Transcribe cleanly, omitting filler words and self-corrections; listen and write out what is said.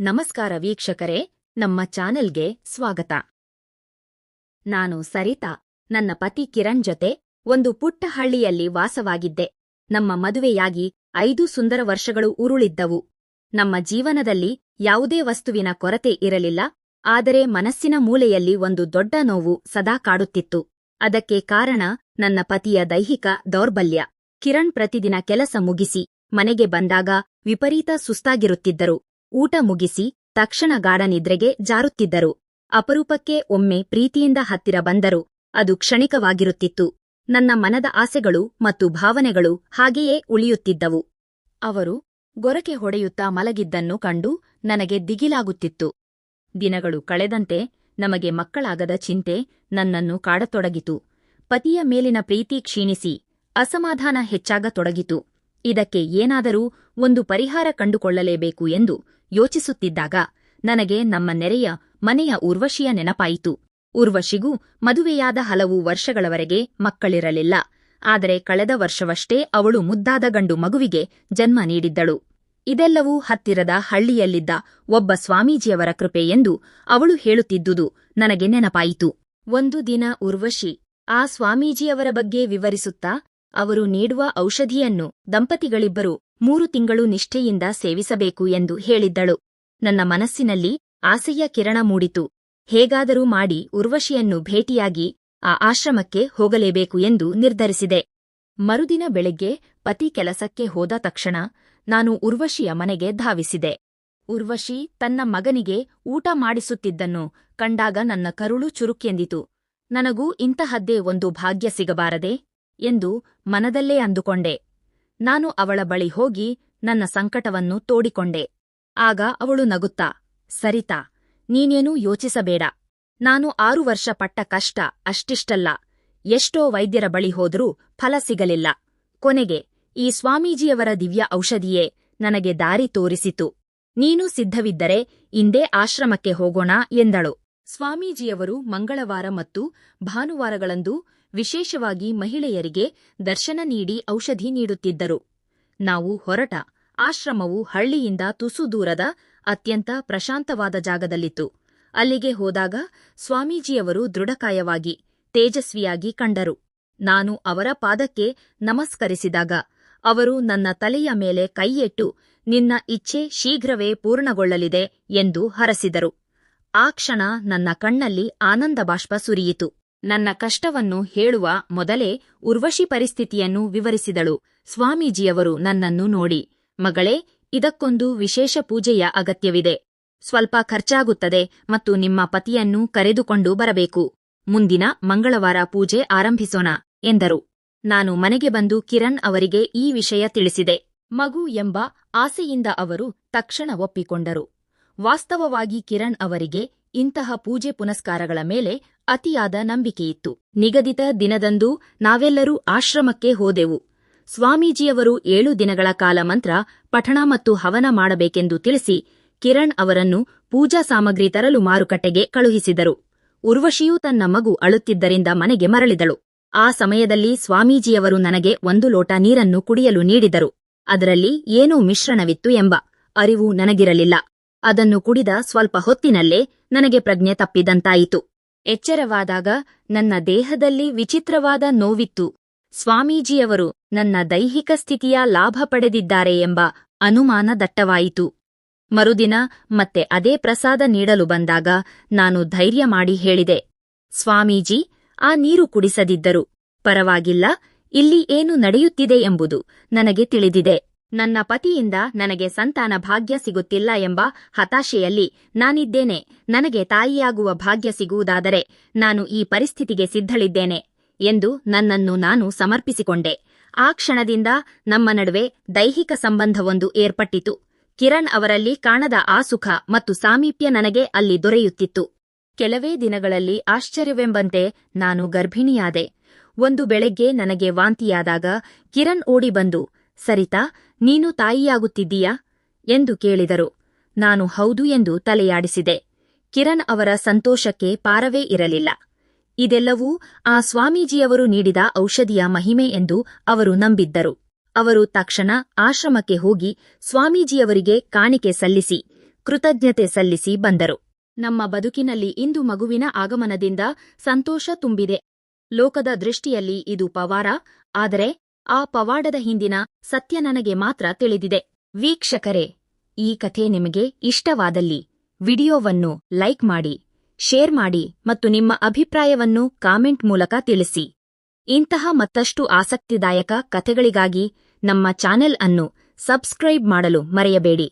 ನಮಸ್ಕಾರ ವೀಕ್ಷಕರೇ, ನಮ್ಮ ಚಾನೆಲ್ಗೆ ಸ್ವಾಗತ. ನಾನು ಸರಿತಾ. ನನ್ನ ಪತಿ ಕಿರಣ್ ಜೊತೆ ಒಂದು ಪುಟ್ಟ ಹಳ್ಳಿಯಲ್ಲಿ ವಾಸವಾಗಿದ್ದೆ. ನಮ್ಮ ಮದುವೆಯಾಗಿ 5 ಸುಂದರ ವರ್ಷಗಳು ಉರುಳಿದ್ದವು. ನಮ್ಮ ಜೀವನದಲ್ಲಿ ಯಾವುದೇ ವಸ್ತುವಿನ ಕೊರತೆ ಇರಲಿಲ್ಲ, ಆದರೆ ಮನಸ್ಸಿನ ಮೂಲೆಯಲ್ಲಿ ಒಂದು ದೊಡ್ಡ ನೋವು ಸದಾ ಕಾಡುತ್ತಿತ್ತು. ಅದಕ್ಕೆ ಕಾರಣ ನನ್ನ ಪತಿಯ ದೈಹಿಕ ದೌರ್ಬಲ್ಯ. ಕಿರಣ್ ಪ್ರತಿದಿನ ಕೆಲಸ ಮುಗಿಸಿ ಮನೆಗೆ ಬಂದಾಗ ವಿಪರೀತ ಸುಸ್ತಾಗಿರುತ್ತಿದ್ದರು. ಊಟ ಮುಗಿಸಿ ತಕ್ಷಣ ಗಾಢ ನಿದ್ರೆಗೆ ಜಾರುತ್ತಿದ್ದರು. ಅಪರೂಪಕ್ಕೆ ಒಮ್ಮೆ ಪ್ರೀತಿಯಿಂದ ಹತ್ತಿರ ಬಂದರು. ಅದು ಕ್ಷಣಿಕವಾಗಿರುತ್ತಿತ್ತು. ನನ್ನ ಮನದ ಆಸೆಗಳು ಮತ್ತು ಭಾವನೆಗಳು ಹಾಗೆಯೇ ಉಳಿಯುತ್ತಿದ್ದವು. ಅವರು ಗೊರಕೆ ಹೊಡೆಯುತ್ತಾ ಮಲಗಿದ್ದನ್ನು ಕಂಡು ನನಗೆ ದಿಗಿಲಾಗುತ್ತಿತ್ತು. ದಿನಗಳು ಕಳೆದಂತೆ ನಮಗೆ ಮಕ್ಕಳಾಗದ ಚಿಂತೆ ನನ್ನನ್ನು ಕಾಡತೊಡಗಿತು. ಪತಿಯ ಮೇಲಿನ ಪ್ರೀತಿ ಕ್ಷೀಣಿಸಿ ಅಸಮಾಧಾನ ಹೆಚ್ಚಾಗತೊಡಗಿತು. ಇದಕ್ಕೆ ಏನಾದರೂ ಒಂದು ಪರಿಹಾರ ಕಂಡುಕೊಳ್ಳಲೇಬೇಕು ಎಂದು ಯೋಚಿಸುತ್ತಿದ್ದಾಗ ನನಗೆ ನಮ್ಮ ನೆರೆಯ ಮನೆಯ ಉರ್ವಶಿಯ ನೆನಪಾಯಿತು. ಉರ್ವಶಿಗೂ ಮದುವೆಯಾದ ಹಲವು ವರ್ಷಗಳವರೆಗೆ ಮಕ್ಕಳಿರಲಿಲ್ಲ. ಆದರೆ ಕಳೆದ ವರ್ಷವಷ್ಟೇ ಅವಳು ಮುದ್ದಾದ ಗಂಡು ಮಗುವಿಗೆ ಜನ್ಮ ನೀಡಿದ್ದಳು. ಇದೆಲ್ಲವೂ ಹತ್ತಿರದ ಹಳ್ಳಿಯಲ್ಲಿದ್ದ ಒಬ್ಬ ಸ್ವಾಮೀಜಿಯವರ ಕೃಪೆ ಎಂದು ಅವಳು ಹೇಳುತ್ತಿದ್ದುದು ನನಗೆ ನೆನಪಾಯಿತು. ಒಂದು ದಿನ ಉರ್ವಶಿ ಆ ಸ್ವಾಮೀಜಿಯವರ ಬಗ್ಗೆ ವಿವರಿಸುತ್ತಾ, ಅವರು ನೀಡುವ ಔಷಧಿಯನ್ನು ದಂಪತಿಗಳಿಬ್ಬರು 3 ತಿಂಗಳು ನಿಷ್ಠೆಯಿಂದ ಸೇವಿಸಬೇಕು ಎಂದು ಹೇಳಿದ್ದಳು. ನನ್ನ ಮನಸ್ಸಿನಲ್ಲಿ ಆಸೆಯ ಕಿರಣ ಮೂಡಿತು. ಹೇಗಾದರೂ ಮಾಡಿ ಉರ್ವಶಿಯನ್ನು ಭೇಟಿಯಾಗಿ ಆ ಆಶ್ರಮಕ್ಕೆ ಹೋಗಲೇಬೇಕು ಎಂದು ನಿರ್ಧರಿಸಿದೆ. ಮರುದಿನ ಬೆಳಗ್ಗೆ ಪತಿ ಕೆಲಸಕ್ಕೆ ಹೋದ ತಕ್ಷಣ ನಾನು ಉರ್ವಶಿಯ ಮನೆಗೆ ಧಾವಿಸಿದೆ. ಉರ್ವಶಿ ತನ್ನ ಮಗನಿಗೆ ಊಟ ಮಾಡಿಸುತ್ತಿದ್ದನ್ನು ಕಂಡಾಗ ನನ್ನ ಕರುಳು ಚುರುಕೆಂದಿತು. ನನಗೂ ಇಂತಹದ್ದೇ ಒಂದು ಭಾಗ್ಯ ಸಿಗಬಾರದೆ ಎಂದು ಮನದಲ್ಲೇ ಅಂದುಕೊಂಡೆ. ನಾನು ಅವಳ ಬಳಿ ಹೋಗಿ ನನ್ನ ಸಂಕಟವನ್ನು ತೋಡಿಕೊಂಡೆ. ಆಗ ಅವಳು ನಗುತ್ತಾ, ಸರಿತಾ, ನೀನೇನೂ ಯೋಚಿಸಬೇಡ. ನಾನು 6 ವರ್ಷ ಪಟ್ಟ ಕಷ್ಟ ಅಷ್ಟಿಷ್ಟಲ್ಲ. ಎಷ್ಟೋ ವೈದ್ಯರ ಬಳಿ ಹೋದರೂ ಫಲ ಸಿಗಲಿಲ್ಲ. ಕೊನೆಗೆ ಈ ಸ್ವಾಮೀಜಿಯವರ ದಿವ್ಯ ಔಷಧಿಯೇ ನನಗೆ ದಾರಿ ತೋರಿಸಿತು. ನೀನು ಸಿದ್ಧವಿದ್ದರೆ ಇಂದೇ ಆಶ್ರಮಕ್ಕೆ ಹೋಗೋಣ ಎಂದಳು. ಸ್ವಾಮೀಜಿಯವರು ಮಂಗಳವಾರ ಮತ್ತು ಭಾನುವಾರಗಳಂದು ವಿಶೇಷವಾಗಿ ಮಹಿಳೆಯರಿಗೆ ದರ್ಶನ ನೀಡಿ ಔಷಧಿ ನೀಡುತ್ತಿದ್ದರು. ನಾವು ಹೊರಟ ಆಶ್ರಮವು ಹಳ್ಳಿಯಿಂದ ತುಸು ದೂರದ ಅತ್ಯಂತ ಪ್ರಶಾಂತವಾದ ಜಾಗದಲ್ಲಿತ್ತು. ಅಲ್ಲಿಗೆ ಹೋದಾಗ ಸ್ವಾಮೀಜಿಯವರು ದೃಢಕಾಯವಾಗಿ ತೇಜಸ್ವಿಯಾಗಿ ಕಂಡರು. ನಾನು ಅವರ ಪಾದಕ್ಕೆ ನಮಸ್ಕರಿಸಿದಾಗ ಅವರು ನನ್ನ ತಲೆಯ ಮೇಲೆ ಕೈಯಿಟ್ಟು ನಿನ್ನ ಇಚ್ಛೆ ಶೀಘ್ರವೇ ಪೂರ್ಣಗೊಳ್ಳಲಿದೆ ಎಂದು ಹರಸಿದರು. ಆ ಕ್ಷಣ ನನ್ನ ಕಣ್ಣಲ್ಲಿ ಆನಂದ ಬಾಷ್ಪ ಸುರಿಯಿತು. ನನ್ನ ಕಷ್ಟವನ್ನು ಹೇಳುವ ಮೊದಲೇ ಉರ್ವಶಿ ಪರಿಸ್ಥಿತಿಯನ್ನು ವಿವರಿಸಿದಳು. ಸ್ವಾಮೀಜಿಯವರು ನನ್ನನ್ನು ನೋಡಿ, ಮಗಳೇ, ಇದಕ್ಕೊಂದು ವಿಶೇಷ ಪೂಜೆಯ ಅಗತ್ಯವಿದೆ. ಸ್ವಲ್ಪ ಖರ್ಚಾಗುತ್ತದೆ ಮತ್ತು ನಿಮ್ಮ ಪತಿಯನ್ನು ಕರೆದುಕೊಂಡು ಬರಬೇಕು. ಮುಂದಿನ ಮಂಗಳವಾರ ಪೂಜೆ ಆರಂಭಿಸೋಣ ಎಂದರು. ನಾನು ಮನೆಗೆ ಬಂದು ಕಿರಣ್ ಅವರಿಗೆ ಈ ವಿಷಯ ತಿಳಿಸಿದೆ. ಮಗು ಎಂಬ ಆಸೆಯಿಂದ ಅವರು ತಕ್ಷಣ ಒಪ್ಪಿಕೊಂಡರು. ವಾಸ್ತವವಾಗಿ ಕಿರಣ್ ಅವರಿಗೆ ಇಂತಹ ಪೂಜೆ ಪುನಸ್ಕಾರಗಳ ಮೇಲೆ ಅತಿಯಾದ ನಂಬಿಕೆಯಿತ್ತು. ನಿಗದಿತ ದಿನದಂದು ನಾವೆಲ್ಲರೂ ಆಶ್ರಮಕ್ಕೆ ಹೋದೆವು. ಸ್ವಾಮೀಜಿಯವರು 7 ದಿನಗಳ ಕಾಲ ಮಂತ್ರ ಪಠಣ ಮತ್ತು ಹವನ ಮಾಡಬೇಕೆಂದು ತಿಳಿಸಿ ಕಿರಣ್ ಅವರನ್ನು ಪೂಜಾ ಸಾಮಗ್ರಿ ತರಲು ಮಾರುಕಟ್ಟೆಗೆ ಕಳುಹಿಸಿದರು. ಉರ್ವಶಿಯೂ ತನ್ನ ಮಗು ಅಳುತ್ತಿದ್ದರಿಂದ ಮನೆಗೆ ಮರಳಿದಳು. ಆ ಸಮಯದಲ್ಲಿ ಸ್ವಾಮೀಜಿಯವರು ನನಗೆ 1 ಲೋಟ ನೀರನ್ನು ಕುಡಿಯಲು ನೀಡಿದರು. ಅದರಲ್ಲಿ ಏನೋ ಮಿಶ್ರಣವಿತ್ತು ಎಂಬ ಅರಿವು ನನಗಿರಲಿಲ್ಲ. ಅದನ್ನು ಕುಡಿದ ಸ್ವಲ್ಪ ಹೊತ್ತಿನಲ್ಲೇ ನನಗೆ ಪ್ರಜ್ಞೆ ತಪ್ಪಿದಂತಾಯಿತು. ಎಚ್ಚರವಾದಾಗ ನನ್ನ ದೇಹದಲ್ಲಿ ವಿಚಿತ್ರವಾದ ನೋವಿತ್ತು. ಸ್ವಾಮೀಜಿಯವರು ನನ್ನ ದೈಹಿಕ ಸ್ಥಿತಿಯ ಲಾಭ ಪಡೆದಿದ್ದಾರೆ ಎಂಬ ಅನುಮಾನ ದಟ್ಟವಾಯಿತು. ಮರುದಿನ ಮತ್ತೆ ಅದೇ ಪ್ರಸಾದ ನೀಡಲು ಬಂದಾಗ ನಾನು ಧೈರ್ಯ ಮಾಡಿ ಹೇಳಿದೆ, ಸ್ವಾಮೀಜಿ, ಆ ನೀರು ಕುಡಿಸದಿದ್ದರು ಪರವಾಗಿಲ್ಲ, ಇಲ್ಲಿ ಏನು ನಡೆಯುತ್ತಿದೆ ಎಂಬುದು ನನಗೆ ತಿಳಿದಿದೆ. ನನ್ನ ಪತಿಯಿಂದ ನನಗೆ ಸಂತಾನ ಭಾಗ್ಯ ಸಿಗುತ್ತಿಲ್ಲ ಎಂಬ ಹತಾಶೆಯಲ್ಲಿ ನಾನಿದ್ದೇನೆ. ನನಗೆ ತಾಯಿಯಾಗುವ ಭಾಗ್ಯ ಸಿಗುವುದಾದರೆ ನಾನು ಈ ಪರಿಸ್ಥಿತಿಗೆ ಸಿದ್ಧಳಿದ್ದೇನೆ ಎಂದು ನನ್ನನ್ನು ನಾನು ಸಮರ್ಪಿಸಿಕೊಂಡೆ. ಆ ಕ್ಷಣದಿಂದ ನಮ್ಮ ನಡುವೆ ದೈಹಿಕ ಸಂಬಂಧವೊಂದು ಏರ್ಪಟ್ಟಿತು. ಕಿರಣ್ ಅವರಲ್ಲಿ ಕಾಣದ ಆ ಸುಖ ಮತ್ತು ಸಾಮೀಪ್ಯ ನನಗೆ ಅಲ್ಲಿ ದೊರೆಯುತ್ತಿತ್ತು. ಕೆಲವೇ ದಿನಗಳಲ್ಲಿ ಆಶ್ಚರ್ಯವೆಂಬಂತೆ ನಾನು ಗರ್ಭಿಣಿಯಾದೆ. ಒಂದು ಬೆಳಗ್ಗೆ ನನಗೆ ವಾಂತಿಯಾದಾಗ ಕಿರಣ್ ಓಡಿ ಬಂದು, ಸರಿತಾ, ನೀನು ತಾಯಿಯಾಗುತ್ತಿದ್ದೀಯಾ ಎಂದು ಕೇಳಿದರು. ನಾನು ಹೌದು ಎಂದು ತಲೆಯಾಡಿಸಿದೆ. ಕಿರಣ್ ಅವರ ಸಂತೋಷಕ್ಕೆ ಪಾರವೇ ಇರಲಿಲ್ಲ. ಇದೆಲ್ಲವೂ ಆ ಸ್ವಾಮೀಜಿಯವರು ನೀಡಿದ ಔಷಧಿಯ ಮಹಿಮೆ ಎಂದು ಅವರು ನಂಬಿದ್ದರು. ಅವರು ತಕ್ಷಣ ಆಶ್ರಮಕ್ಕೆ ಹೋಗಿ ಸ್ವಾಮೀಜಿಯವರಿಗೆ ಕಾಣಿಕೆ ಸಲ್ಲಿಸಿ ಕೃತಜ್ಞತೆ ಸಲ್ಲಿಸಿ ಬಂದರು. ನಮ್ಮ ಬದುಕಿನಲ್ಲಿ ಇಂದು ಮಗುವಿನ ಆಗಮನದಿಂದ ಸಂತೋಷ ತುಂಬಿದೆ. ಲೋಕದ ದೃಷ್ಟಿಯಲ್ಲಿ ಇದು ಪವಾಡ, ಆದರೆ ಆ ಪವಾಡದ ಹಿಂದಿನ ಸತ್ಯ ನನಗೆ ಮಾತ್ರ ತಿಳಿದಿದೆ. ವೀಕ್ಷಕರೇ, ಈ ಕಥೆ ನಿಮಗೆ ಇಷ್ಟವಾದಲ್ಲಿ ವಿಡಿಯೋವನ್ನು ಲೈಕ್ ಮಾಡಿ, ಶೇರ್ ಮಾಡಿ ಮತ್ತು ನಿಮ್ಮ ಅಭಿಪ್ರಾಯವನ್ನು ಕಾಮೆಂಟ್ ಮೂಲಕ ತಿಳಿಸಿ. ಇಂತಹ ಮತ್ತಷ್ಟು ಆಸಕ್ತಿದಾಯಕ ಕಥೆಗಳಿಗಾಗಿ ನಮ್ಮ ಚಾನೆಲ್ ಅನ್ನು ಸಬ್ಸ್ಕ್ರೈಬ್ ಮಾಡಲು ಮರೆಯಬೇಡಿ.